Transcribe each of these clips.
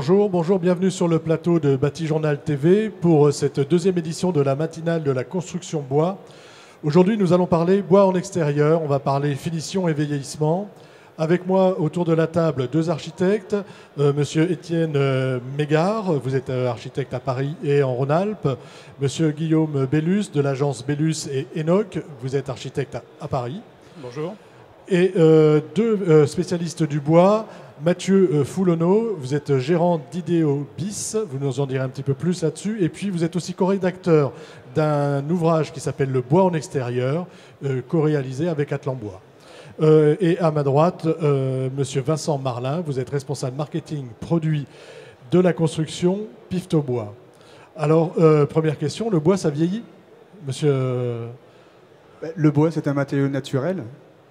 Bonjour, bienvenue sur le plateau de Bâti-Journal TV pour cette deuxième édition de la matinale de la construction bois. Aujourd'hui, nous allons parler bois en extérieur, on va parler finition et vieillissement. Avec moi, autour de la table, deux architectes. Monsieur Étienne Mégard, vous êtes architecte à Paris et en Rhône-Alpes. Monsieur Guillaume Bellus, de l'agence Bellus et Enoch, vous êtes architecte à Paris. Bonjour. Et deux spécialistes du bois. Mathieu Foulonneau, vous êtes gérant d'Idéo Bis, vous nous en direz un petit peu plus là-dessus. Et puis vous êtes aussi co-rédacteur d'un ouvrage qui s'appelle Le bois en extérieur, co-réalisé avec Atlan-Bois. Et à ma droite, monsieur Vincent Marlin, vous êtes responsable marketing produit de la construction Pifto Bois. Alors, première question, le bois, ça vieillit, monsieur? Le bois, c'est un matériau naturel.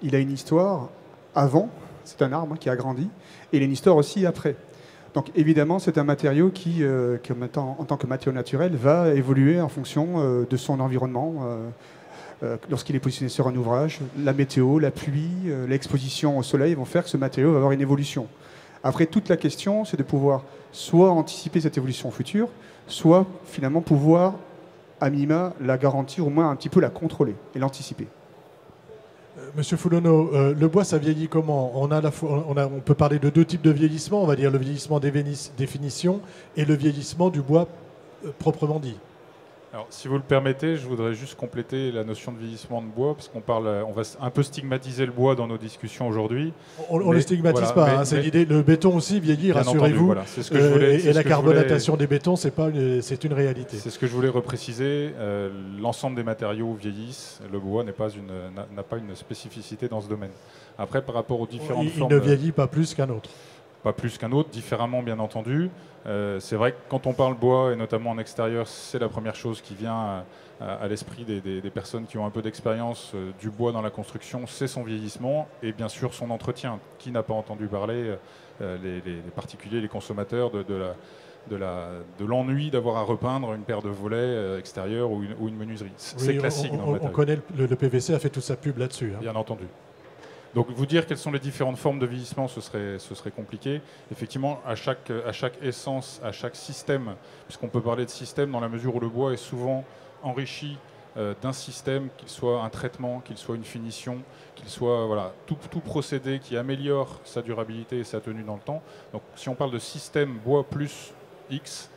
Il a une histoire avant, c'est un arbre qui a grandi, et il a une histoire aussi après. Donc évidemment, c'est un matériau qui en tant que matériau naturel, va évoluer en fonction de son environnement. Lorsqu'il est positionné sur un ouvrage, la météo, la pluie, l'exposition au soleil vont faire que ce matériau va avoir une évolution. Après, toute la question, c'est de pouvoir soit anticiper cette évolution future, soit finalement pouvoir, à minima, la garantir, au moins un petit peu la contrôler et l'anticiper. Monsieur Foulonneau, le bois, ça vieillit comment? On peut parler de deux types de vieillissement, on va dire le vieillissement des finitions et le vieillissement du bois proprement dit. Alors, si vous le permettez, je voudrais juste compléter la notion de vieillissement de bois, parce on va un peu stigmatiser le bois dans nos discussions aujourd'hui. On ne le stigmatise pas, hein, c'est l'idée. Le béton aussi vieillit, rassurez-vous. Voilà, c'est ce que je voulais, et la carbonatation des bétons, c'est une réalité. C'est ce que je voulais repréciser. L'ensemble des matériaux vieillissent. Le bois n'a pas une spécificité dans ce domaine. Après, par rapport aux différentes formes... Il ne vieillit pas plus qu'un autre. Pas plus qu'un autre, différemment bien entendu. C'est vrai que quand on parle bois, et notamment en extérieur, c'est la première chose qui vient à l'esprit des personnes qui ont un peu d'expérience du bois dans la construction, c'est son vieillissement et bien sûr son entretien. Qui n'a pas entendu parler, les particuliers, les consommateurs, de l'ennui d'avoir à repeindre une paire de volets extérieurs ou une menuiserie. C'est classique dans le matériau. On connaît le PVC a fait toute sa pub là-dessus. Hein. Bien entendu. Donc vous dire quelles sont les différentes formes de vieillissement, ce serait compliqué. Effectivement, à chaque essence, à chaque système, puisqu'on peut parler de système dans la mesure où le bois est souvent enrichi d'un système, qu'il soit un traitement, qu'il soit une finition, qu'il soit tout procédé qui améliore sa durabilité et sa tenue dans le temps. Donc si on parle de système bois plus X,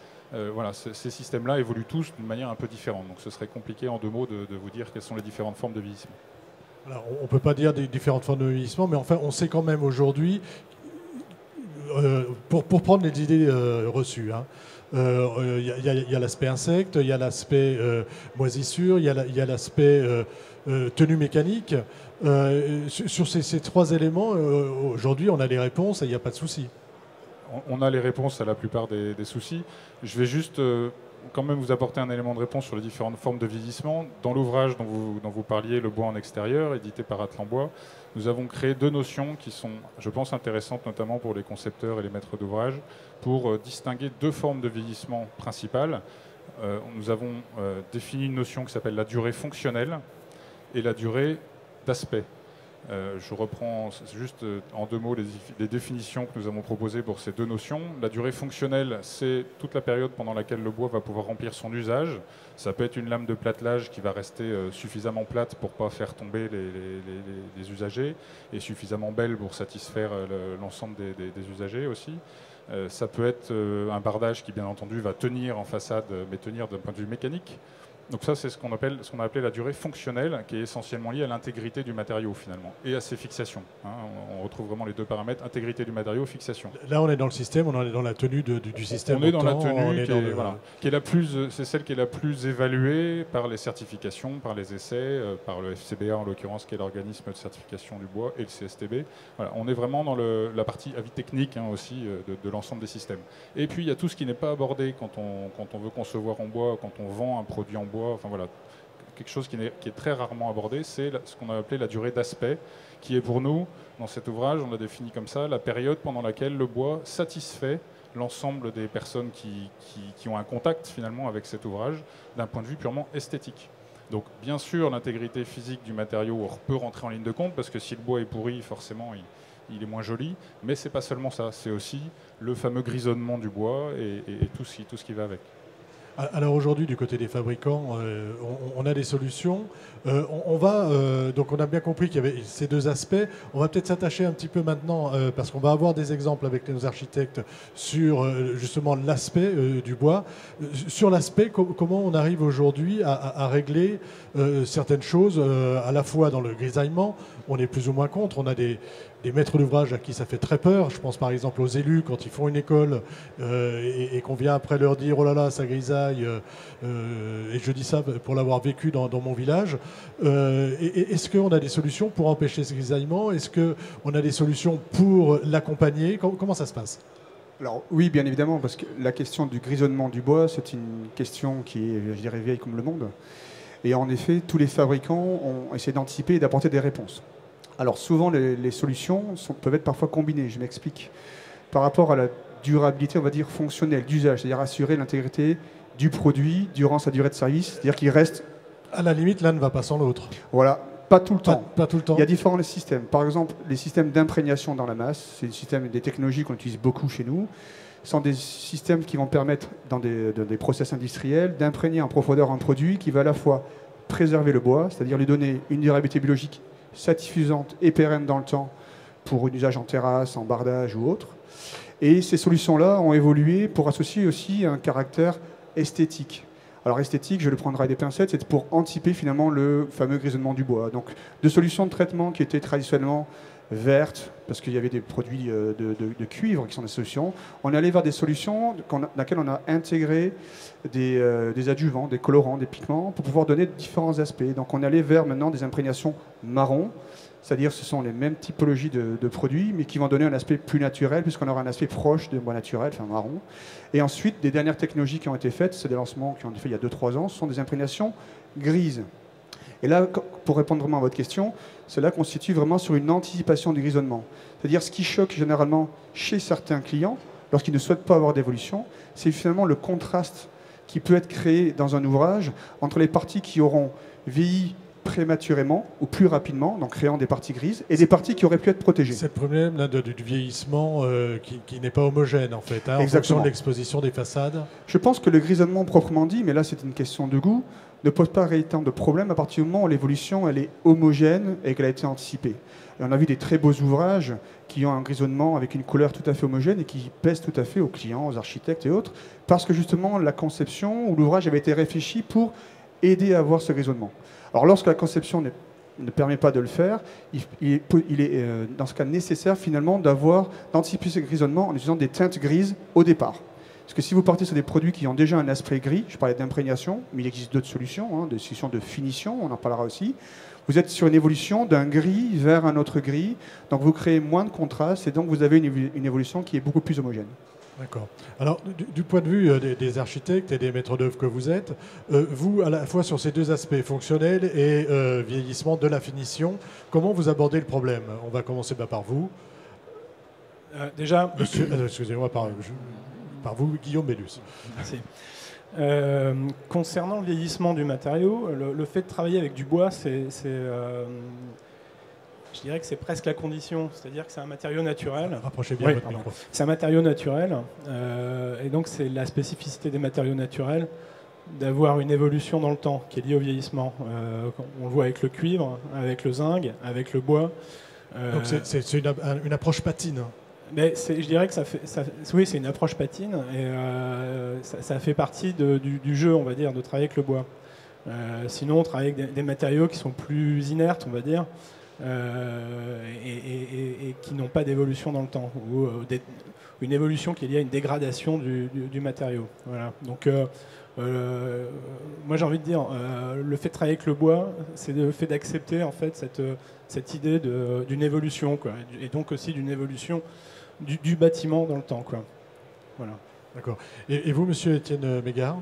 ces systèmes-là évoluent tous d'une manière un peu différente. Donc ce serait compliqué en deux mots de vous dire quelles sont les différentes formes de vieillissement. Alors, on ne peut pas dire des différentes formes de vieillissement, mais enfin, on sait quand même aujourd'hui, pour prendre les idées reçues, il y a l'aspect insecte, il y a l'aspect moisissure, il y a l'aspect tenue mécanique. Sur ces trois éléments, aujourd'hui, on a les réponses et il n'y a pas de souci. On a les réponses à la plupart des soucis. Je vais juste... quand même vous apporter un élément de réponse sur les différentes formes de vieillissement. Dans l'ouvrage dont vous parliez, Le bois en extérieur, édité par Atlan-Bois, nous avons créé deux notions qui sont, je pense, intéressantes, notamment pour les concepteurs et les maîtres d'ouvrage, pour distinguer deux formes de vieillissement principales. Nous avons défini une notion qui s'appelle la durée fonctionnelle et la durée d'aspect. Je reprends juste en deux mots les définitions que nous avons proposées pour ces deux notions. La durée fonctionnelle, c'est toute la période pendant laquelle le bois va pouvoir remplir son usage. Ça peut être une lame de platelage qui va rester suffisamment plate pour ne pas faire tomber les usagers et suffisamment belle pour satisfaire l'ensemble des usagers aussi. Ça peut être un bardage qui, bien entendu, va tenir en façade, mais tenir d'un point de vue mécanique. Donc ça, c'est ce qu'on a appelé la durée fonctionnelle, qui est essentiellement liée à l'intégrité du matériau, finalement, et à ses fixations. On retrouve vraiment les deux paramètres, intégrité du matériau, fixation. Là, on est dans le système, on est dans la tenue du système. On est dans la tenue qui est la plus, c'est celle qui est la plus évaluée par les certifications, par les essais, par le FCBA en l'occurrence, qui est l'organisme de certification du bois, et le CSTB. Voilà, on est vraiment dans la partie avis technique aussi de l'ensemble des systèmes. Et puis, il y a tout ce qui n'est pas abordé quand on veut concevoir en bois, quand on vend un produit en bois. Enfin voilà, quelque chose qui est très rarement abordé, c'est ce qu'on a appelé la durée d'aspect, qui est pour nous, dans cet ouvrage, on l'a défini comme ça, la période pendant laquelle le bois satisfait l'ensemble des personnes qui ont un contact finalement avec cet ouvrage d'un point de vue purement esthétique. Donc bien sûr, l'intégrité physique du matériau peut rentrer en ligne de compte, parce que si le bois est pourri, forcément, il est moins joli, mais c'est pas seulement ça, c'est aussi le fameux grisonnement du bois et tout ce qui va avec. Alors aujourd'hui, du côté des fabricants, on a des solutions. Donc on a bien compris qu'il y avait ces deux aspects. On va peut-être s'attacher un petit peu maintenant, parce qu'on va avoir des exemples avec nos architectes sur justement l'aspect du bois. Sur l'aspect, comment on arrive aujourd'hui à régler certaines choses, à la fois dans le grisaillement, on est plus ou moins contre. On a des maîtres d'ouvrage à qui ça fait très peur. Je pense par exemple aux élus quand ils font une école et qu'on vient après leur dire oh là là ça grisaille et je dis ça pour l'avoir vécu dans mon village. Est-ce qu'on a des solutions pour empêcher ce grisaillement? Est-ce qu'on a des solutions pour l'accompagner? Comment ça se passe? Alors oui, bien évidemment, parce que la question du grisonnement du bois, c'est une question qui est, je dirais, vieille comme le monde. Et en effet, tous les fabricants ont essayé d'anticiper et d'apporter des réponses. Alors souvent, les solutions peuvent être parfois combinées, je m'explique. Par rapport à la durabilité, on va dire, fonctionnelle, d'usage, c'est-à-dire assurer l'intégrité du produit durant sa durée de service, c'est-à-dire qu'il reste... À la limite, l'un ne va pas sans l'autre. Voilà, pas tout le temps. Pas tout le temps. Il y a différents systèmes. Par exemple, les systèmes d'imprégnation dans la masse, c'est des technologies qu'on utilise beaucoup chez nous, sont des systèmes qui vont permettre, dans des process industriels, d'imprégner en profondeur un produit qui va à la fois préserver le bois, c'est-à-dire lui donner une durabilité biologique satisfaisante et pérenne dans le temps pour un usage en terrasse, en bardage ou autre. Et ces solutions-là ont évolué pour associer aussi un caractère esthétique. Alors esthétique, je le prendrai avec des pincettes, c'est pour anticiper finalement le fameux grisonnement du bois. Donc de solutions de traitement qui étaient traditionnellement vertes, parce qu'il y avait des produits de cuivre qui sont des solutions, on est allé vers des solutions dans lesquelles on a intégré des adjuvants, des colorants, des pigments, pour pouvoir donner différents aspects. Donc on est allé vers maintenant des imprégnations marron, c'est-à-dire ce sont les mêmes typologies de produits, mais qui vont donner un aspect plus naturel, puisqu'on aura un aspect proche de bois naturel, enfin marron. Et ensuite, des dernières technologies qui ont été faites, c'est des lancements qui ont été faits il y a 2-3 ans, ce sont des imprégnations grises. Et là, pour répondre vraiment à votre question, cela constitue vraiment sur une anticipation du grisonnement. C'est-à-dire ce qui choque généralement chez certains clients, lorsqu'ils ne souhaitent pas avoir d'évolution, c'est finalement le contraste qui peut être créé dans un ouvrage entre les parties qui auront vieilli prématurément ou plus rapidement, donc créant des parties grises, et des parties qui auraient pu être protégées. C'est le problème là, du vieillissement qui n'est pas homogène en fait, hein, en fonction de l'exposition des façades. Je pense que le grisonnement proprement dit, mais là c'est une question de goût, ne pose pas réellement de problème à partir du moment où l'évolution elle est homogène et qu'elle a été anticipée. Et on a vu des très beaux ouvrages qui ont un grisonnement avec une couleur tout à fait homogène et qui plaisent tout à fait aux clients, aux architectes et autres, parce que justement la conception ou l'ouvrage avait été réfléchi pour aider à avoir ce grisonnement. Alors lorsque la conception ne permet pas de le faire, il est dans ce cas nécessaire finalement d'anticiper ce grisonnement en utilisant des teintes grises au départ. Parce que si vous partez sur des produits qui ont déjà un aspect gris, je parlais d'imprégnation, mais il existe d'autres solutions, des solutions de finition, on en parlera aussi. Vous êtes sur une évolution d'un gris vers un autre gris, donc vous créez moins de contraste et donc vous avez une évolution qui est beaucoup plus homogène. D'accord. Alors, du point de vue des architectes et des maîtres d'œuvre que vous êtes, vous, à la fois sur ces deux aspects, fonctionnel et vieillissement de la finition, comment vous abordez le problème? On va commencer par vous. Déjà... Excusez-moi, par vous, Guillaume Bellus. Merci. Concernant le vieillissement du matériau, le fait de travailler avec du bois, je dirais que c'est presque la condition, c'est-à-dire que c'est un matériau naturel. Rapprochez bien votre micro. C'est un matériau naturel, et donc c'est la spécificité des matériaux naturels d'avoir une évolution dans le temps qui est liée au vieillissement. On le voit avec le cuivre, avec le zinc, avec le bois. Donc c'est une approche patine. Mais je dirais que oui, c'est une approche patine, et ça fait partie du jeu, on va dire, de travailler avec le bois. Sinon, on travaille avec des matériaux qui sont plus inertes, on va dire, et qui n'ont pas d'évolution dans le temps, ou une évolution qui est liée à une dégradation du matériau. Voilà. Donc, moi j'ai envie de dire, le fait de travailler avec le bois, c'est le fait d'accepter en fait cette idée d'une évolution, quoi, et donc aussi d'une évolution du bâtiment dans le temps, quoi. Voilà. D'accord. Et vous, monsieur Étienne Mégard,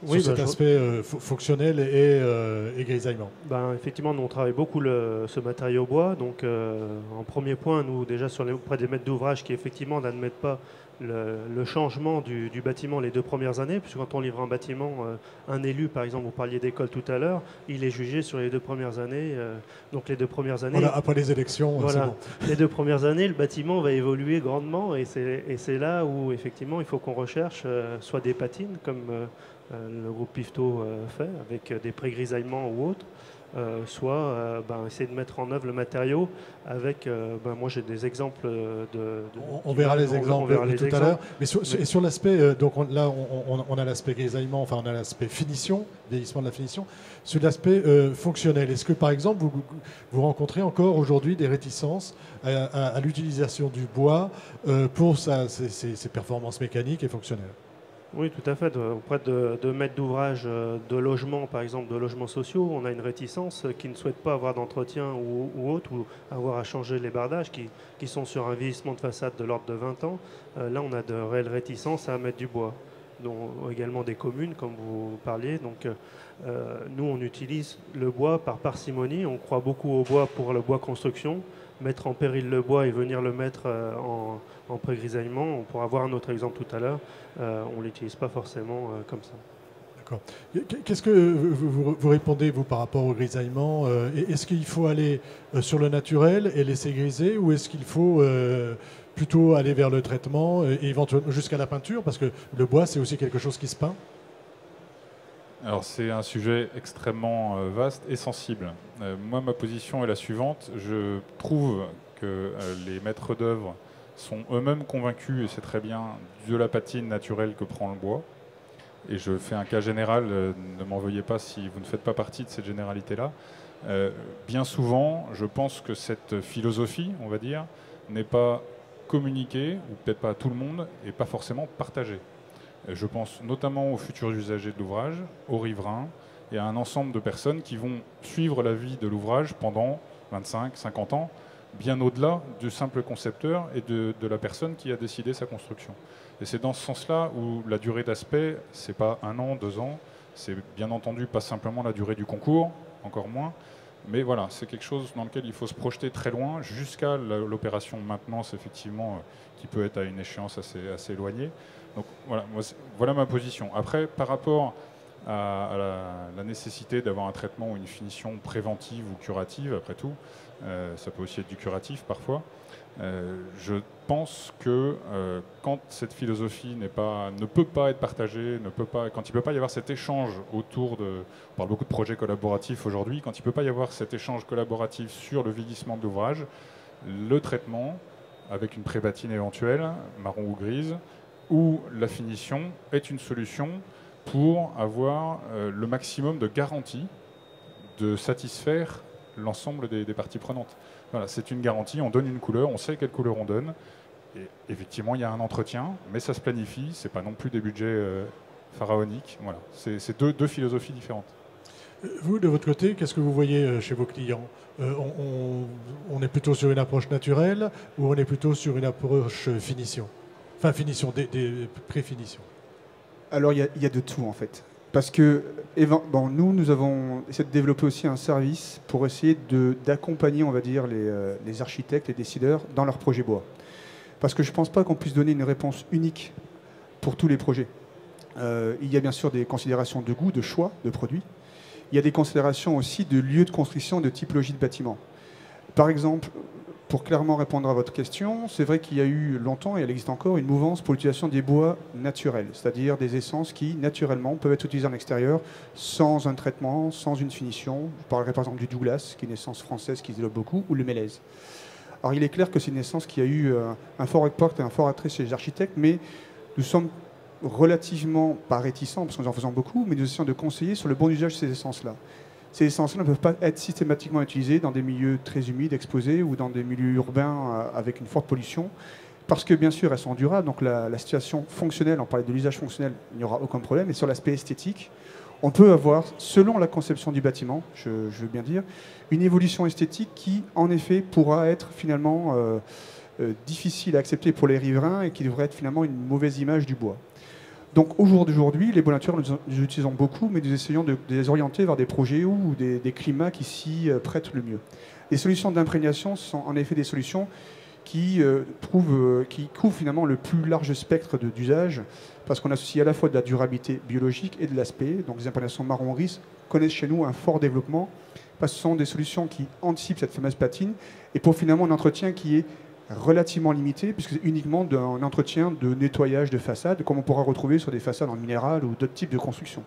oui, sur cet aspect fonctionnel et grisaillement? Effectivement, nous on travaille beaucoup ce matériau bois. Donc, en premier point, nous déjà auprès des maîtres d'ouvrage qui effectivement n'admettent pas le changement du bâtiment les 2 premières années, puisque quand on livre un bâtiment, un élu, par exemple, vous parliez d'école tout à l'heure, il est jugé sur les 2 premières années. Donc les 2 premières années... Voilà, après les élections, voilà, c'est bon. Les 2 premières années, le bâtiment va évoluer grandement, et c'est là où, effectivement, il faut qu'on recherche soit des patines, comme le groupe Pifto fait, avec des pré-grisaillements ou autres, soit essayer de mettre en œuvre le matériau avec, moi j'ai des exemples on verra les exemples tout à l'heure. Mais sur l'aspect, donc là on a l'aspect grisaillement, enfin on a l'aspect finition, vieillissement de la finition. Sur l'aspect fonctionnel, est-ce que par exemple vous rencontrez encore aujourd'hui des réticences à l'utilisation du bois pour ses performances mécaniques et fonctionnelles? Oui, tout à fait. Auprès de maîtres d'ouvrage de logements, par exemple de logements sociaux, on a une réticence qui ne souhaite pas avoir d'entretien ou autre, ou avoir à changer les bardages qui sont sur un vieillissement de façade de l'ordre de 20 ans. Là, on a de réelles réticences à mettre du bois. Dont également des communes, comme vous parliez. Donc, nous, on utilise le bois par parcimonie. On croit beaucoup au bois pour le bois construction. Mettre en péril le bois et venir le mettre en pré-grisaillement, on pourra voir un autre exemple tout à l'heure, on ne l'utilise pas forcément comme ça. D'accord. Qu'est-ce que vous répondez, vous, par rapport au grisaillement? Est-ce qu'il faut aller sur le naturel et laisser griser, ou est-ce qu'il faut plutôt aller vers le traitement et éventuellement jusqu'à la peinture? Parce que le bois, c'est aussi quelque chose qui se peint. Alors c'est un sujet extrêmement vaste et sensible. Moi, ma position est la suivante. Je trouve que les maîtres d'œuvre sont eux-mêmes convaincus, et c'est très bien, de la patine naturelle que prend le bois. Et je fais un cas général, ne m'en veuillez pas si vous ne faites pas partie de cette généralité-là. Bien souvent, je pense que cette philosophie, on va dire, n'est pas communiquée, ou peut-être pas à tout le monde, et pas forcément partagée. Je pense notamment aux futurs usagers de l'ouvrage, aux riverains et à un ensemble de personnes qui vont suivre la vie de l'ouvrage pendant 25, 50 ans, bien au-delà du simple concepteur et de la personne qui a décidé sa construction. Et c'est dans ce sens-là où la durée d'aspect, c'est pas 1 an, 2 ans, c'est bien entendu pas simplement la durée du concours, encore moins, mais voilà, c'est quelque chose dans lequel il faut se projeter très loin, jusqu'à l'opération maintenance, effectivement, qui peut être à une échéance assez éloignée. Donc voilà ma position. Après, par rapport à la nécessité d'avoir un traitement ou une finition préventive ou curative, après tout, ça peut aussi être du curatif parfois, je pense que quand cette philosophie ne peut pas être partagée, quand il ne peut pas y avoir cet échange autour de... On parle beaucoup de projets collaboratifs aujourd'hui, quand il ne peut pas y avoir cet échange collaboratif sur le vieillissement de l'ouvrage, le traitement, avec une pré-patine éventuelle, marron ou grise, où la finition est une solution pour avoir le maximum de garantie de satisfaire l'ensemble des parties prenantes. Voilà, c'est une garantie, on donne une couleur, on sait quelle couleur on donne, et effectivement il y a un entretien, mais ça se planifie, c'est pas non plus des budgets pharaoniques. Voilà, c'est deux philosophies différentes. Vous, de votre côté, qu'est-ce que vous voyez chez vos clients? On est plutôt sur une approche naturelle, ou on est plutôt sur une approche finition? Enfin, finition, des pré-finitions. Alors, il y a de tout, en fait. Parce que nous avons essayé de développer aussi un service pour essayer d'accompagner, on va dire, les architectes et décideurs dans leurs projets bois. Parce que je ne pense pas qu'on puisse donner une réponse unique pour tous les projets. Il y a bien sûr des considérations de goût, de choix de produits. Il y a des considérations aussi de lieu de construction, de typologie de bâtiment. Par exemple, pour clairement répondre à votre question, c'est vrai qu'il y a eu longtemps, et elle existe encore, une mouvance pour l'utilisation des bois naturels, c'est-à-dire des essences qui, naturellement, peuvent être utilisées en extérieur sans un traitement, sans une finition. Je parlerai par exemple du Douglas, qui est une essence française qui se développe beaucoup, ou le mélèze. Alors il est clair que c'est une essence qui a eu un fort impact et un fort attrait chez les architectes, mais nous sommes relativement, pas réticents, parce que nous en faisons beaucoup, mais nous essayons de conseiller sur le bon usage de ces essences-là. Ces essences-là ne peuvent pas être systématiquement utilisées dans des milieux très humides, exposés, ou dans des milieux urbains avec une forte pollution, parce que bien sûr elles sont durables, donc la situation fonctionnelle, on parlait de l'usage fonctionnel, il n'y aura aucun problème, et sur l'aspect esthétique, on peut avoir, selon la conception du bâtiment, je veux bien dire, une évolution esthétique qui, en effet, pourra être finalement difficile à accepter pour les riverains et qui devrait être finalement une mauvaise image du bois. Donc aujourd'hui, les bois naturels, nous les utilisons beaucoup, mais nous essayons de les orienter vers des projets ou des climats qui s'y prêtent le mieux. Les solutions d'imprégnation sont en effet des solutions qui couvre finalement le plus large spectre d'usage, parce qu'on associe à la fois de la durabilité biologique et de l'aspect. Donc les imprégnations marron-gris connaissent chez nous un fort développement, parce que ce sont des solutions qui anticipent cette fameuse patine, et pour finalement un entretien qui est relativement limité, puisque c'est uniquement un entretien de nettoyage de façade, comme on pourra retrouver sur des façades en minéral ou d'autres types de constructions.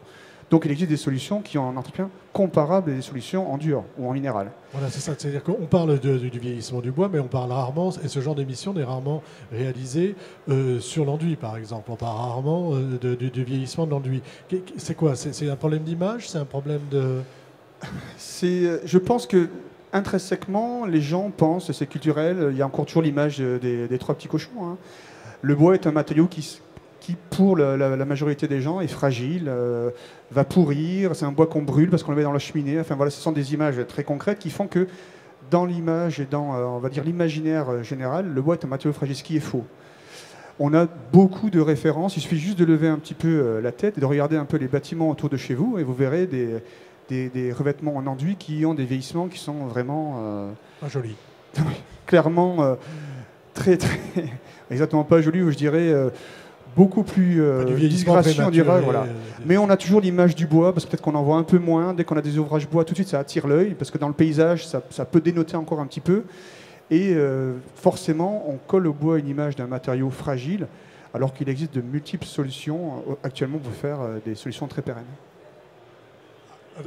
Donc il existe des solutions qui ont un entretien comparable à des solutions en dur ou en minéral. Voilà, c'est ça. C'est-à-dire qu'on parle du vieillissement du bois, mais on parle rarement, et ce genre d'émission n'est rarement réalisé sur l'enduit, par exemple. On parle rarement du vieillissement de l'enduit. C'est quoi? C'est un problème d'image? C'est un problème de... Je pense que intrinsèquement, les gens pensent, c'est culturel, il y a encore toujours l'image des trois petits cochons. Hein. Le bois est un matériau qui pour la majorité des gens, est fragile, va pourrir. C'est un bois qu'on brûle parce qu'on le met dans la cheminée. Enfin voilà, ce sont des images très concrètes qui font que dans l'image et dans, on va dire, l'imaginaire général, le bois est un matériau fragile, ce qui est faux. On a beaucoup de références. Il suffit juste de lever un petit peu la tête et de regarder un peu les bâtiments autour de chez vous et vous verrez des revêtements en enduit qui ont des vieillissements qui sont vraiment... jolis. Clairement, très, exactement pas jolis, ou je dirais... beaucoup plus disgracieux, on dirait. Voilà. Mais on a toujours l'image du bois, parce que peut-être qu'on en voit un peu moins. Dès qu'on a des ouvrages bois, tout de suite, ça attire l'œil, parce que dans le paysage, ça peut dénoter encore un petit peu. Et forcément, on colle au bois une image d'un matériau fragile, alors qu'il existe de multiples solutions actuellement pour faire des solutions très pérennes.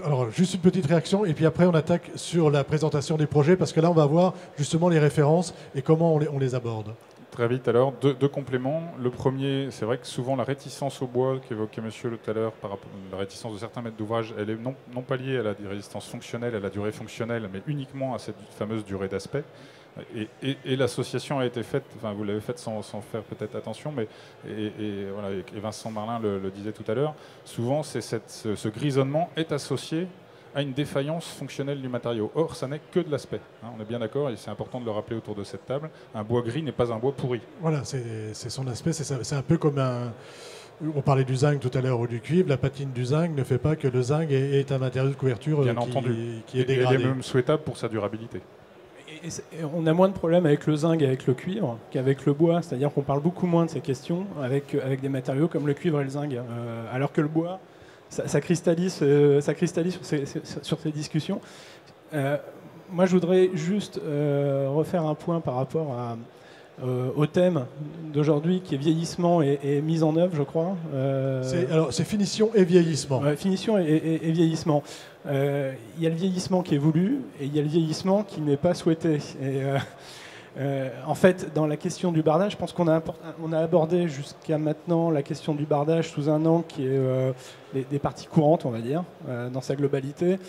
Alors, juste une petite réaction, et puis après, on attaque sur la présentation des projets, parce que là, on va voir justement les références et comment on les aborde. Très vite alors, deux compléments. Le premier, c'est vrai que souvent la réticence au bois qu'évoquait monsieur tout à l'heure, par rapport à la réticence de certains maîtres d'ouvrage, elle est non pas liée à la résistance fonctionnelle, à la durée fonctionnelle, mais uniquement à cette fameuse durée d'aspect. Et l'association a été faite, enfin vous l'avez faite sans faire peut-être attention, mais voilà, et Vincent Marlin le disait tout à l'heure, souvent ce grisonnement est associé à une défaillance fonctionnelle du matériau. Or, ça n'est que de l'aspect. Hein, on est bien d'accord, et c'est important de le rappeler autour de cette table. Un bois gris n'est pas un bois pourri. Voilà, c'est son aspect. C'est un peu comme un... On parlait du zinc tout à l'heure ou du cuivre. La patine du zinc ne fait pas que le zinc est un matériau de couverture qui est dégradé. Il est même souhaitable pour sa durabilité. Et on a moins de problèmes avec le zinc et avec le cuivre qu'avec le bois. C'est-à-dire qu'on parle beaucoup moins de ces questions avec des matériaux comme le cuivre et le zinc. Alors que le bois... Ça cristallise sur ces discussions. Moi, je voudrais juste refaire un point par rapport au thème d'aujourd'hui, qui est vieillissement et mise en œuvre, je crois. Alors, c'est finition et vieillissement. Finition et vieillissement. Il y a le vieillissement qui est voulu et il y a le vieillissement qui n'est pas souhaité. En fait, dans la question du bardage, je pense qu'on a abordé jusqu'à maintenant la question du bardage sous un angle qui est des parties courantes, on va dire, dans sa globalité.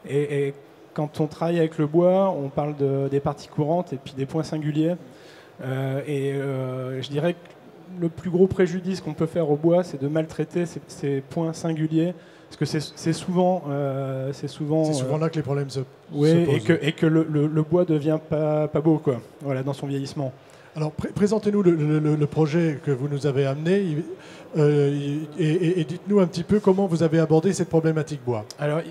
Et quand on travaille avec le bois, on parle des parties courantes et puis des points singuliers. Je dirais que le plus gros préjudice qu'on peut faire au bois, c'est de maltraiter ces points singuliers. Parce que c'est souvent là que les problèmes se posent. Et que le bois devient pas beau, quoi, voilà, dans son vieillissement. Alors, présentez-nous le projet que vous nous avez amené et dites-nous un petit peu comment vous avez abordé cette problématique bois. Alors,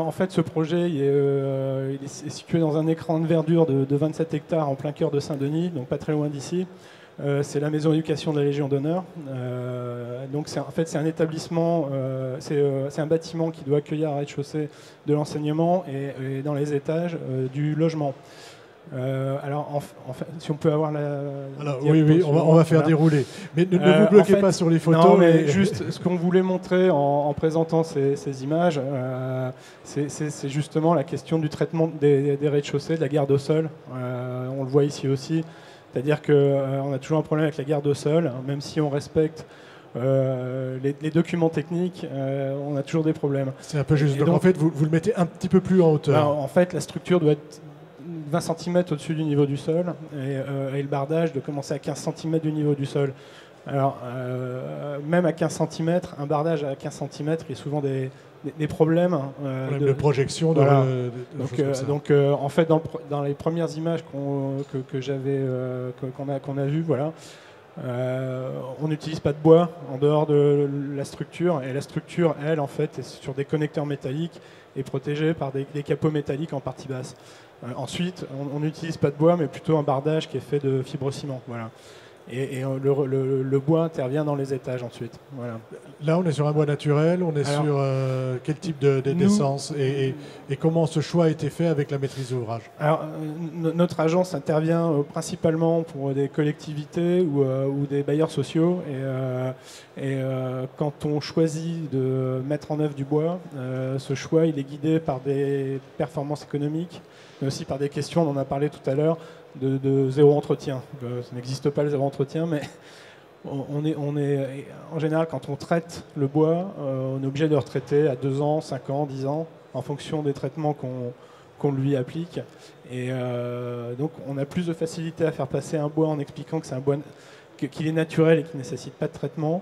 en fait, ce projet il est situé dans un écran de verdure de 27 hectares en plein cœur de Saint-Denis, donc pas très loin d'ici. C'est la maison d'éducation de la Légion d'honneur. Donc c'est un établissement, c'est un bâtiment qui doit accueillir à rez-de-chaussée de l'enseignement et dans les étages du logement. Alors en fait, si on peut avoir la... Alors, oui, on va faire dérouler. Mais ne vous bloquez pas sur les photos. Non, mais juste ce qu'on voulait montrer en présentant ces images, c'est justement la question du traitement des rez-de-chaussée, de la garde au sol. On le voit ici aussi. C'est-à-dire qu'on a toujours un problème avec la garde au sol, même si on respecte les documents techniques, on a toujours des problèmes. C'est un peu juste. Donc en fait, vous le mettez un petit peu plus en hauteur. En fait, la structure doit être 20 cm au-dessus du niveau du sol et le bardage doit commencer à 15 cm du niveau du sol. Alors, même à 15 cm, un bardage à 15 cm, il y a souvent des problèmes. De projection. Voilà. Donc, en fait, dans les premières images qu'on a vues, voilà, On n'utilise pas de bois en dehors de la structure, et la structure, elle, en fait, est sur des connecteurs métalliques et protégée par des capots métalliques en partie basse. Ensuite, on n'utilise pas de bois, mais plutôt un bardage qui est fait de fibre-ciment. Voilà. Et le bois intervient dans les étages ensuite. Voilà. Là, on est sur un bois naturel, on est sur quel type d'essence et comment ce choix a été fait avec la maîtrise d'ouvrage? Alors, notre agence intervient principalement pour des collectivités ou des bailleurs sociaux. Et quand on choisit de mettre en œuvre du bois, ce choix il est guidé par des performances économiques, mais aussi par des questions, on en a parlé tout à l'heure, de zéro entretien. Ça n'existe pas le zéro entretien, mais on est, en général, quand on traite le bois, on est obligé de le retraiter à 2 ans, 5 ans, 10 ans, en fonction des traitements qu'on lui applique. Et donc on a plus de facilité à faire passer un bois en expliquant que c'est un bois qu'il est naturel et qui ne nécessite pas de traitement,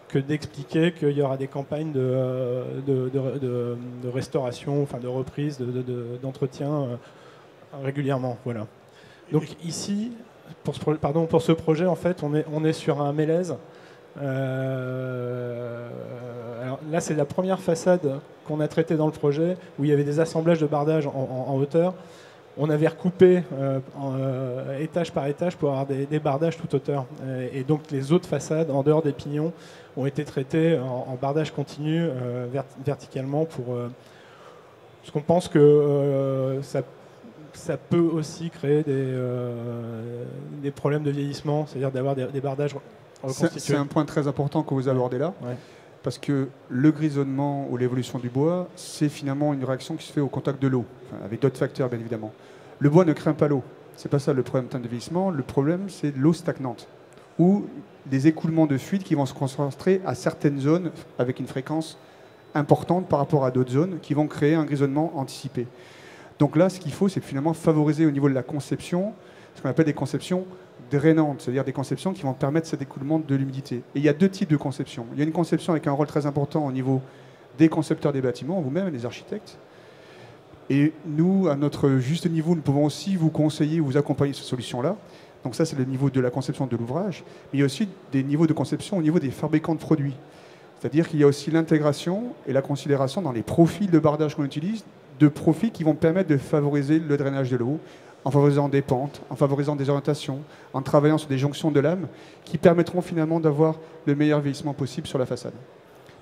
que d'expliquer qu'il y aura des campagnes de restauration, enfin de reprise, d'entretien régulièrement. Voilà. Donc ici, pour ce projet, en fait, on est sur un mélèze. Alors là, c'est la première façade qu'on a traitée dans le projet, où il y avait des assemblages de bardage en hauteur. On avait recoupé étage par étage pour avoir des bardages toute hauteur. Et donc les autres façades, en dehors des pignons, ont été traitées en bardage continu, verticalement, parce qu'on pense que ça peut aussi créer des problèmes de vieillissement, c'est-à-dire d'avoir des bardages reconstitués. C'est un point très important que vous abordez là, parce que le grisonnement ou l'évolution du bois, c'est finalement une réaction qui se fait au contact de l'eau, avec d'autres facteurs bien évidemment. Le bois ne craint pas l'eau, c'est pas ça le problème de vieillissement, le problème c'est l'eau stagnante, ou des écoulements de fluide qui vont se concentrer à certaines zones avec une fréquence importante par rapport à d'autres zones qui vont créer un grisonnement anticipé. Donc là, ce qu'il faut, c'est finalement favoriser au niveau de la conception, ce qu'on appelle des conceptions drainantes, c'est-à-dire des conceptions qui vont permettre cet écoulement de l'humidité. Et il y a 2 types de conceptions. Il y a une conception avec un rôle très important au niveau des concepteurs des bâtiments, vous-même, les architectes. Et nous, à notre juste niveau, nous pouvons aussi vous conseiller ou vous accompagner sur cette solution-là. Donc ça, c'est le niveau de la conception de l'ouvrage. Mais il y a aussi des niveaux de conception au niveau des fabricants de produits. C'est-à-dire qu'il y a aussi l'intégration et la considération dans les profils de bardage qu'on utilise, de profils qui vont permettre de favoriser le drainage de l'eau, en favorisant des pentes, en favorisant des orientations, en travaillant sur des jonctions de lames, qui permettront finalement d'avoir le meilleur vieillissement possible sur la façade.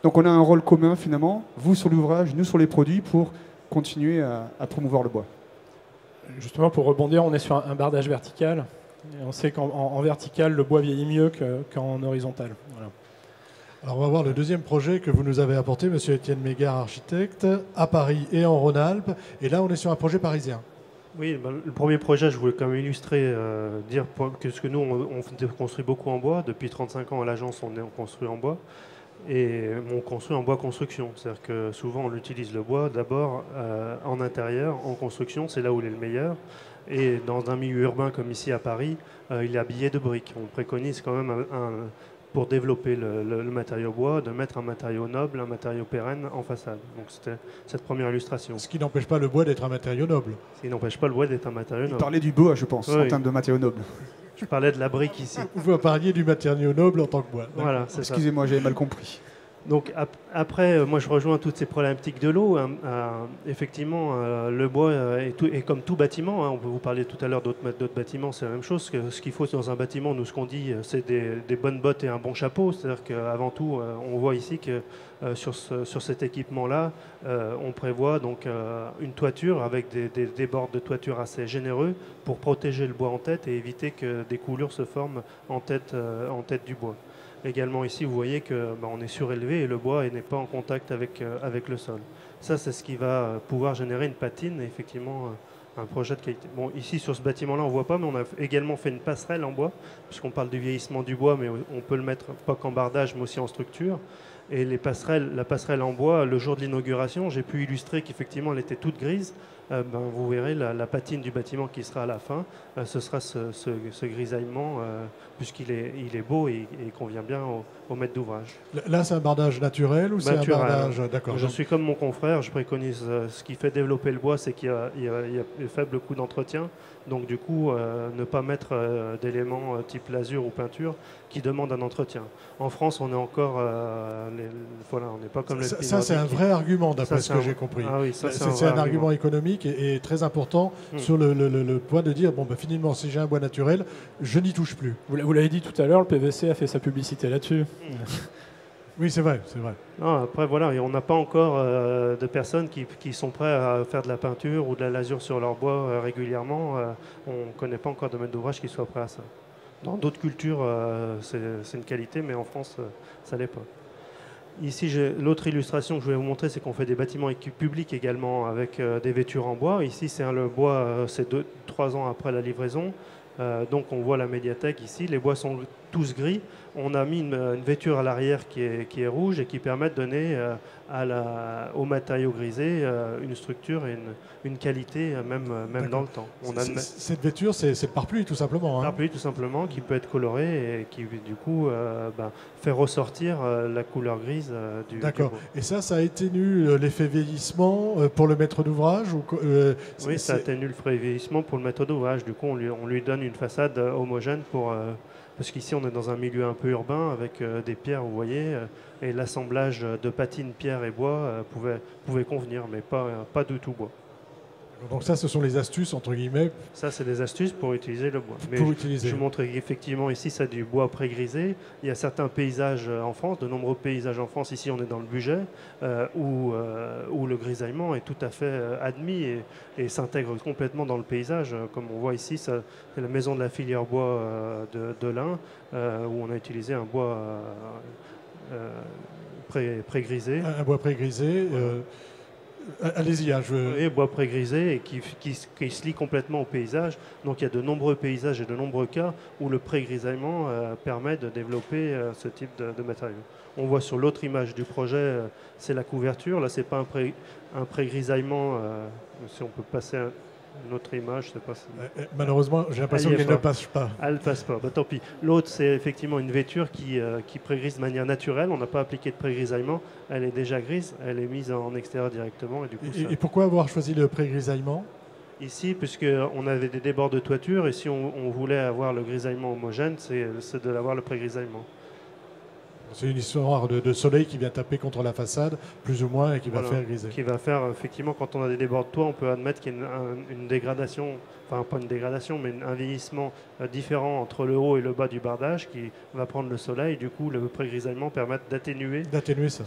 Donc on a un rôle commun finalement, vous sur l'ouvrage, nous sur les produits, pour continuer à promouvoir le bois. Justement, pour rebondir, on est sur un bardage vertical, et on sait qu'en vertical, le bois vieillit mieux qu'en horizontal. Voilà. Alors on va voir le deuxième projet que vous nous avez apporté, monsieur Étienne Mégard, architecte, à Paris et en Rhône-Alpes. Et là, on est sur un projet parisien. Oui, le premier projet, je voulais quand même illustrer, dire que ce que nous, on construit beaucoup en bois. Depuis 35 ans à l'agence, on construit en bois. Et on construit en bois construction. C'est-à-dire que souvent, on utilise le bois d'abord en intérieur, en construction, c'est là où il est le meilleur. Et dans un milieu urbain comme ici à Paris, il est habillé de briques. On préconise quand même pour développer le matériau bois, de mettre un matériau noble, un matériau pérenne en façade. Donc c'était cette première illustration. Ce qui n'empêche pas le bois d'être un matériau noble. Ce qui n'empêche pas le bois d'être un matériau noble. Vous parlez du bois, je pense, oui, en termes de matériau noble. Je parlais de la brique ici. Vous parliez du matériau noble en tant que bois. Voilà, c'est ça. Excusez-moi, j'avais mal compris. Donc après, moi je rejoins toutes ces problématiques de l'eau. Effectivement, le bois est comme tout bâtiment. On peut vous parler tout à l'heure d'autres bâtiments, c'est la même chose. Ce qu'il faut dans un bâtiment, nous ce qu'on dit, c'est des bonnes bottes et un bon chapeau. C'est-à-dire qu'avant tout, on voit ici que sur cet équipement-là, on prévoit donc une toiture avec des bords de toiture assez généreux pour protéger le bois en tête et éviter que des coulures se forment en tête du bois. Également ici, vous voyez qu'on est surélevé et le bois n'est pas en contact avec le sol. Ça, c'est ce qui va pouvoir générer une patine et effectivement un projet de qualité. Bon, ici, sur ce bâtiment-là, on ne voit pas, mais on a également fait une passerelle en bois, puisqu'on parle du vieillissement du bois, mais on peut le mettre pas qu'en bardage, mais aussi en structure. Et la passerelle en bois, le jour de l'inauguration, j'ai pu illustrer qu'effectivement, elle était toute grise. vous verrez la patine du bâtiment qui sera à la fin, ce sera ce grisaillement, puisqu'il est beau et il convient bien au maître d'ouvrage. Là, c'est un bardage naturel ou c'est un bardage... D'accord. Je suis comme mon confrère, je préconise ce qui fait développer le bois, c'est qu'il y a un faible coût d'entretien. Donc du coup, ne pas mettre d'éléments type lasure ou peinture qui demandent un entretien. En France, on est encore... voilà, on n'est pas comme les pays Ça, c'est un vrai argument, d'après ce que j'ai compris. Ah oui, c'est un argument économique et très important sur le point de dire, bon, finalement, si j'ai un bois naturel, je n'y touche plus. Vous l'avez dit tout à l'heure, le PVC a fait sa publicité là-dessus. Oui, c'est vrai, c'est vrai. Non, après, voilà, on n'a pas encore de personnes qui sont prêtes à faire de la peinture ou de la lasure sur leur bois régulièrement. On ne connaît pas encore de maître d'ouvrage qui soit prêt à ça. Dans d'autres cultures, c'est une qualité, mais en France, ça ne l'est pas. Ici, l'autre illustration que je vais vous montrer, c'est qu'on fait des bâtiments publics également avec des vêtures en bois. Ici, c'est le bois, c'est 3 ans après la livraison. Donc on voit la médiathèque ici, les bois sont tous gris. On a mis une vêture à l'arrière qui est rouge et qui permet de donner au matériau grisé une structure et une qualité même dans le temps. Cette vêture, c'est le pare-pluie tout simplement. Le pare-pluie tout simplement, qui peut être coloré et qui du coup fait ressortir la couleur grise du bois. D'accord. Et ça atténue l'effet vieillissement pour le maître d'ouvrage Oui, ça atténue le vieillissement pour le maître d'ouvrage. Du coup, on lui donne une façade homogène parce qu'ici, on est dans un milieu un peu urbain avec des pierres, vous voyez, et l'assemblage de patines, pierres et bois pouvait convenir, mais pas du tout bois. Donc ça, ce sont les astuces, entre guillemets. Ça, c'est des astuces pour utiliser le bois. Mais je montre effectivement ici, c'est du bois pré-grisé. Il y a certains paysages en France, de nombreux paysages en France. Ici, on est dans le Bugey, où le grisaillement est tout à fait admis et s'intègre complètement dans le paysage. Comme on voit ici, c'est la maison de la filière bois de l'Ain, où on a utilisé un bois pré-grisé. Un bois pré-grisé. Voilà. Allez-y, Oui, bois pré-grisé et qui se lie complètement au paysage. Donc il y a de nombreux paysages et de nombreux cas où le pré-grisaillement permet de développer ce type de matériaux. On voit sur l'autre image du projet, c'est la couverture. Là, c'est pas un pré-grisaillement. Si on peut passer à une autre image, je sais pas si... Malheureusement, j'ai l'impression qu'elle ne passe pas. Elle ne passe pas, tant pis. L'autre, c'est effectivement une vêture qui pré-grise de manière naturelle. On n'a pas appliqué de pré-grisaillement. Elle est déjà grise, elle est mise en extérieur directement. Et, du coup, et pourquoi avoir choisi le pré-grisaillement ? Ici, puisqu'on avait des débords de toiture, et si on voulait avoir le grisaillement homogène, c'est de l'avoir le pré-grisaillement. C'est une histoire de soleil qui vient taper contre la façade, plus ou moins, et qui va faire griser. Qui va faire, effectivement, quand on a des débords de toit, on peut admettre qu'il y a une dégradation, enfin pas une dégradation, mais un vieillissement différent entre le haut et le bas du bardage qui va prendre le soleil. Du coup, le pré-grisaillement permet d'atténuer ça.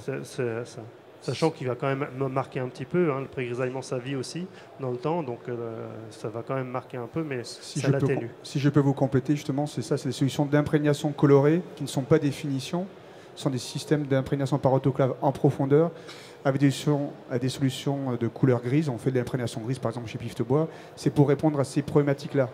Sachant qu'il va quand même marquer un petit peu, le pré-grisaillement ça vit aussi dans le temps, donc ça va quand même marquer un peu, mais ça l'atténue. Si je peux vous compléter, justement, c'est des solutions d'imprégnation colorée qui ne sont pas des finitions. Ce sont des systèmes d'imprégnation par autoclave en profondeur avec des solutions de couleur grise. On fait de l'imprégnation grise, par exemple, chez Piftebois. C'est pour répondre à ces problématiques-là.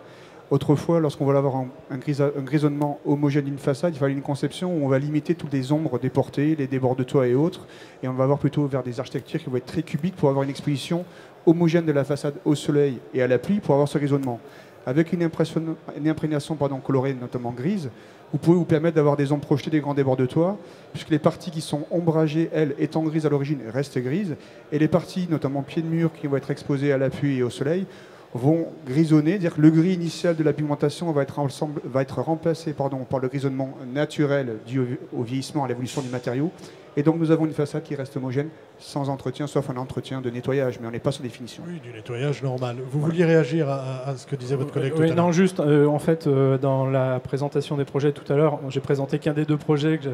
Autrefois, lorsqu'on voulait avoir un grisonnement homogène d'une façade, il fallait une conception où on va limiter toutes les ombres déportées, les débords de toit et autres, et on va avoir plutôt vers des architectures qui vont être très cubiques pour avoir une exposition homogène de la façade au soleil et à la pluie pour avoir ce grisonnement. Avec une imprégnation colorée, notamment grise, vous pouvez vous permettre d'avoir des ombres projetées des grands débords de toit, puisque les parties qui sont ombragées, elles, étant grises à l'origine, restent grises, et les parties, notamment pieds de mur, qui vont être exposées à la pluie et au soleil, vont grisonner, c'est-à-dire que le gris initial de la pigmentation va être remplacé par le grisonnement naturel dû au vieillissement, à l'évolution du matériau. Et donc nous avons une façade qui reste homogène, sans entretien, sauf un entretien de nettoyage, mais on n'est pas sur des finitions. Oui, du nettoyage normal. Vous vouliez réagir à ce que disait votre collègue tout à l'heure ? Non, juste, en fait, dans la présentation des projets tout à l'heure, j'ai présenté qu'un des deux projets que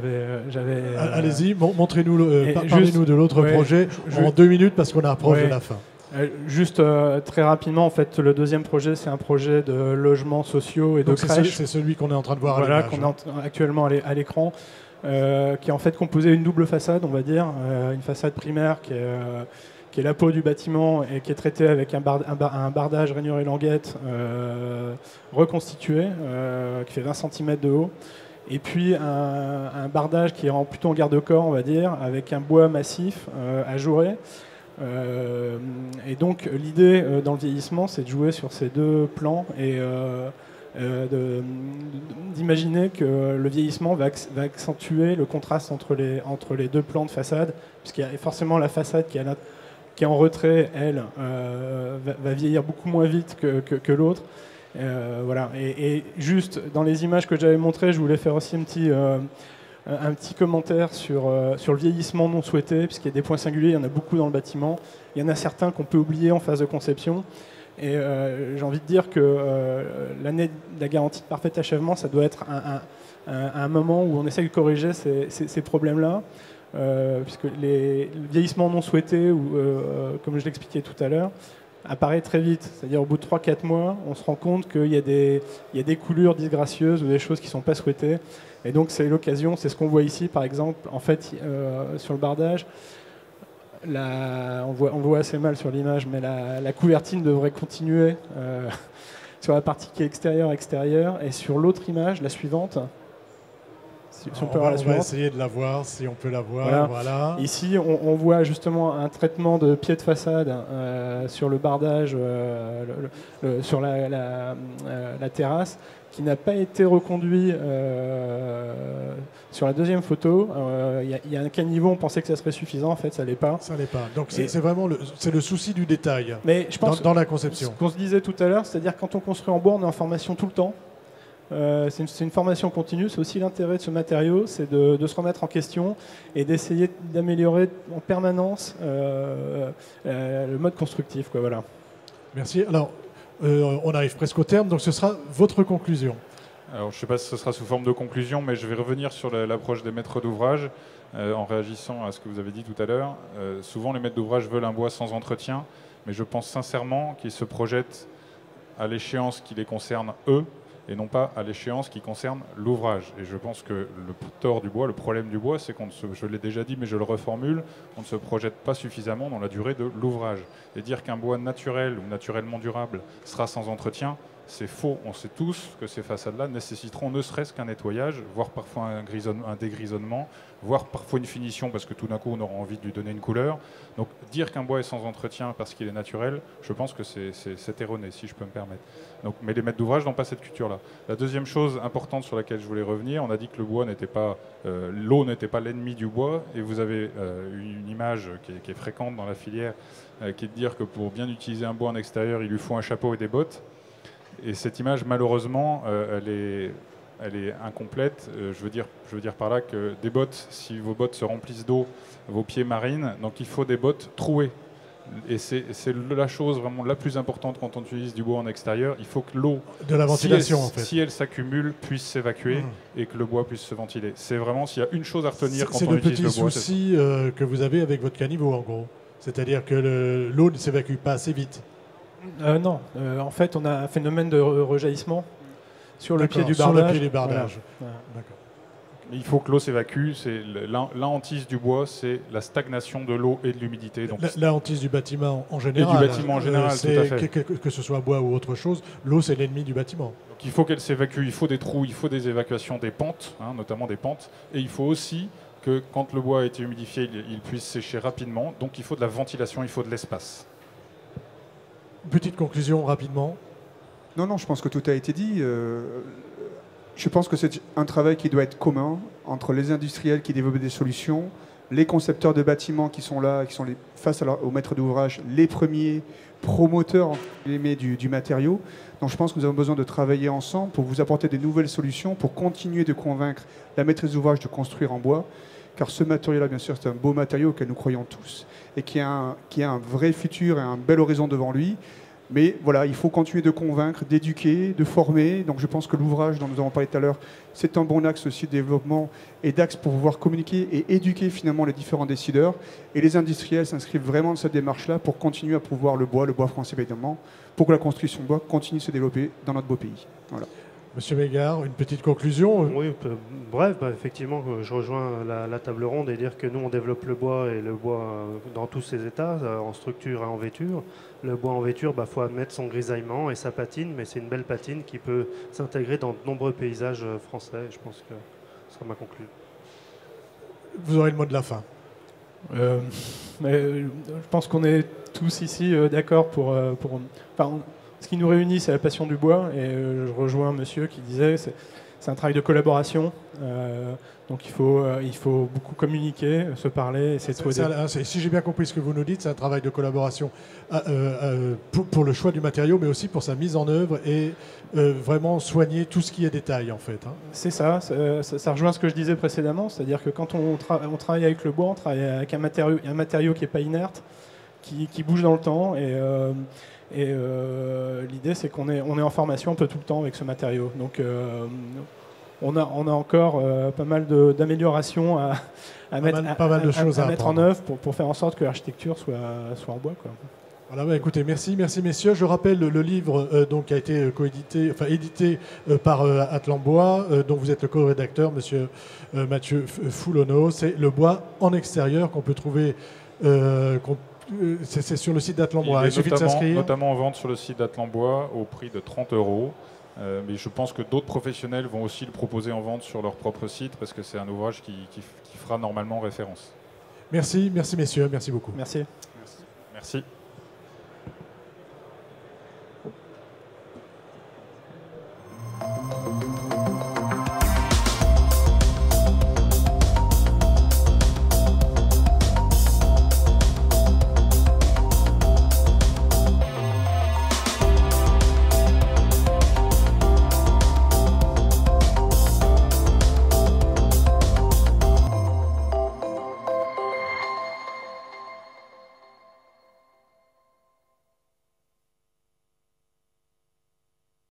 j'avais Allez-y, montrez-nous, parlez-nous de l'autre projet en 2 minutes, parce qu'on approche de la fin. Juste très rapidement, en fait, le deuxième projet, c'est un projet de logements sociaux et de crèches. C'est celui qu'on est en train de voir à l'image. Voilà, qu'on est actuellement à l'écran, qui est en fait composé d'une double façade, on va dire. Une façade primaire qui est la peau du bâtiment et qui est traitée avec un bardage rainure et languette reconstitué, qui fait 20 cm de haut. Et puis un bardage qui est plutôt en garde-corps, on va dire, avec un bois massif ajouré. Et donc l'idée dans le vieillissement, c'est de jouer sur ces deux plans et d'imaginer que le vieillissement va accentuer le contraste entre les deux plans de façade, puisqu'il y a forcément la façade qui est en retrait, elle, va vieillir beaucoup moins vite que l'autre. Voilà. Et juste dans les images que j'avais montrées, je voulais faire aussi un petit commentaire sur le vieillissement non souhaité, puisqu'il y a des points singuliers, il y en a beaucoup dans le bâtiment. Il y en a certains qu'on peut oublier en phase de conception. Et j'ai envie de dire que l'année de la garantie de parfait achèvement, ça doit être un moment où on essaie de corriger ces problèmes-là, puisque le vieillissement non souhaité, ou, comme je l'expliquais tout à l'heure, apparaît très vite. C'est-à-dire au bout de 3-4 mois, on se rend compte qu'il y a des coulures disgracieuses ou des choses qui ne sont pas souhaitées. Et donc c'est l'occasion, c'est ce qu'on voit ici par exemple, en fait sur le bardage. On voit assez mal sur l'image, mais la couvertine devrait continuer sur la partie qui est extérieure. Et sur l'autre image, la suivante, si on peut voir la suivante. On va essayer de la voir, si on peut la voir. Voilà. Ici, on voit justement un traitement de pied de façade sur le bardage, sur la terrasse, qui n'a pas été reconduit sur la deuxième photo. Il y a un caniveau, on pensait que ça serait suffisant, en fait ça l'est pas. Ça l'est pas. Donc c'est vraiment le souci du détail. Mais je pense dans la conception. Ce qu'on se disait tout à l'heure, c'est-à-dire quand on construit en bois, on est en formation tout le temps. C'est une formation continue, c'est aussi l'intérêt de ce matériau, c'est de se remettre en question et d'essayer d'améliorer en permanence le mode constructif. Voilà. Merci. Alors, on arrive presque au terme, donc ce sera votre conclusion. Alors, je ne sais pas si ce sera sous forme de conclusion, mais je vais revenir sur l'approche des maîtres d'ouvrage en réagissant à ce que vous avez dit tout à l'heure. Souvent, les maîtres d'ouvrage veulent un bois sans entretien, mais je pense sincèrement qu'ils se projettent à l'échéance qui les concerne eux, et non pas à l'échéance qui concerne l'ouvrage. Et je pense que le tort du bois, le problème du bois, c'est je l'ai déjà dit, mais je le reformule, on ne se projette pas suffisamment dans la durée de l'ouvrage. Et dire qu'un bois naturel ou naturellement durable sera sans entretien, c'est faux. On sait tous que ces façades-là nécessiteront ne serait-ce qu'un nettoyage, voire parfois un dégrisonnement, voire parfois une finition, parce que tout d'un coup on aura envie de lui donner une couleur. Donc dire qu'un bois est sans entretien parce qu'il est naturel, je pense que c'est erroné, si je peux me permettre. Donc, mais les maîtres d'ouvrage n'ont pas cette culture-là. La deuxième chose importante sur laquelle je voulais revenir, on a dit que le bois n'était pas, l'eau n'était pas l'ennemi du bois, et vous avez une image qui est fréquente dans la filière, qui est de dire que pour bien utiliser un bois en extérieur, il lui faut un chapeau et des bottes. Et cette image, malheureusement, elle est incomplète. Je veux dire par là que des bottes, si vos bottes se remplissent d'eau, vos pieds marinent, donc il faut des bottes trouées. Et c'est la chose vraiment la plus importante quand on utilise du bois en extérieur. Il faut que l'eau, de la ventilation, en fait, si elle s'accumule, puisse s'évacuer et que le bois puisse se ventiler. C'est vraiment, s'il y a une chose à retenir quand on utilise le bois. C'est le petit souci que vous avez avec votre caniveau, en gros. C'est-à-dire que l'eau ne s'évacue pas assez vite. Non, en fait, on a un phénomène de rejaillissement sur le pied du bardage. Sur le pied du bardage. Voilà. D'accord. Il faut que l'eau s'évacue. La hantise du bois, c'est la stagnation de l'eau et de l'humidité. La hantise du bâtiment en général. Et du bâtiment en général, tout à fait. Que ce soit bois ou autre chose, l'eau c'est l'ennemi du bâtiment. Donc il faut qu'elle s'évacue, il faut des trous, il faut des évacuations des pentes, notamment des pentes. Et il faut aussi que quand le bois a été humidifié, il puisse sécher rapidement. Donc il faut de la ventilation, il faut de l'espace. Petite conclusion rapidement. Non, je pense que tout a été dit. Je pense que c'est un travail qui doit être commun entre les industriels qui développent des solutions, les concepteurs de bâtiments qui sont là, qui sont face aux maîtres d'ouvrage, les premiers promoteurs du matériau. Donc je pense que nous avons besoin de travailler ensemble pour vous apporter des nouvelles solutions, pour continuer de convaincre la maîtrise d'ouvrage de construire en bois. Car ce matériau-là, bien sûr, c'est un beau matériau auquel nous croyons tous et qui a un vrai futur et un bel horizon devant lui. Mais voilà, il faut continuer de convaincre, d'éduquer, de former. Donc je pense que l'ouvrage dont nous avons parlé tout à l'heure, c'est un bon axe aussi de développement et d'axe pour pouvoir communiquer et éduquer finalement les différents décideurs. Et les industriels s'inscrivent vraiment dans cette démarche-là pour continuer à promouvoir le bois français évidemment, pour que la construction de bois continue de se développer dans notre beau pays. Voilà. Monsieur Mégard, une petite conclusion. Oui, bref, effectivement, je rejoins la table ronde et dire que nous, on développe le bois et le bois dans tous ses états, en structure et en vêture. Le bois en vêture, faut admettre son grisaillement et sa patine, mais c'est une belle patine qui peut s'intégrer dans de nombreux paysages français. Je pense que ce sera ma conclusion. Vous aurez le mot de la fin. Je pense qu'on est tous ici d'accord ce qui nous réunit, c'est la passion du bois. Et je rejoins monsieur qui disait c'est un travail de collaboration. Donc il faut beaucoup communiquer, se parler, essayer de trouver si j'ai bien compris ce que vous nous dites, c'est un travail de collaboration pour le choix du matériau, mais aussi pour sa mise en œuvre et vraiment soigner tout ce qui est détail en fait. Hein. C'est ça rejoint ce que je disais précédemment, c'est-à-dire que quand on travaille avec le bois, on travaille avec un matériau qui n'est pas inerte, qui bouge dans le temps et l'idée c'est qu'on est en formation un peu tout le temps avec ce matériau. Donc on a encore pas mal d'améliorations à mettre en œuvre pour faire en sorte que l'architecture soit en bois, quoi. Voilà, écoutez, merci messieurs. Je rappelle le livre donc, qui a été édité par Atlan-Bois, dont vous êtes le co-rédacteur, monsieur Mathieu Foulonneau. C'est Le bois en extérieur qu'on peut trouver. C'est sur le site d'Atlan-Bois. Il suffit de s'inscrire. Notamment en vente sur le site d'Atlan-Bois au prix de 30 €. Mais je pense que d'autres professionnels vont aussi le proposer en vente sur leur propre site parce que c'est un ouvrage qui fera normalement référence. Merci messieurs, merci beaucoup. Merci. Merci.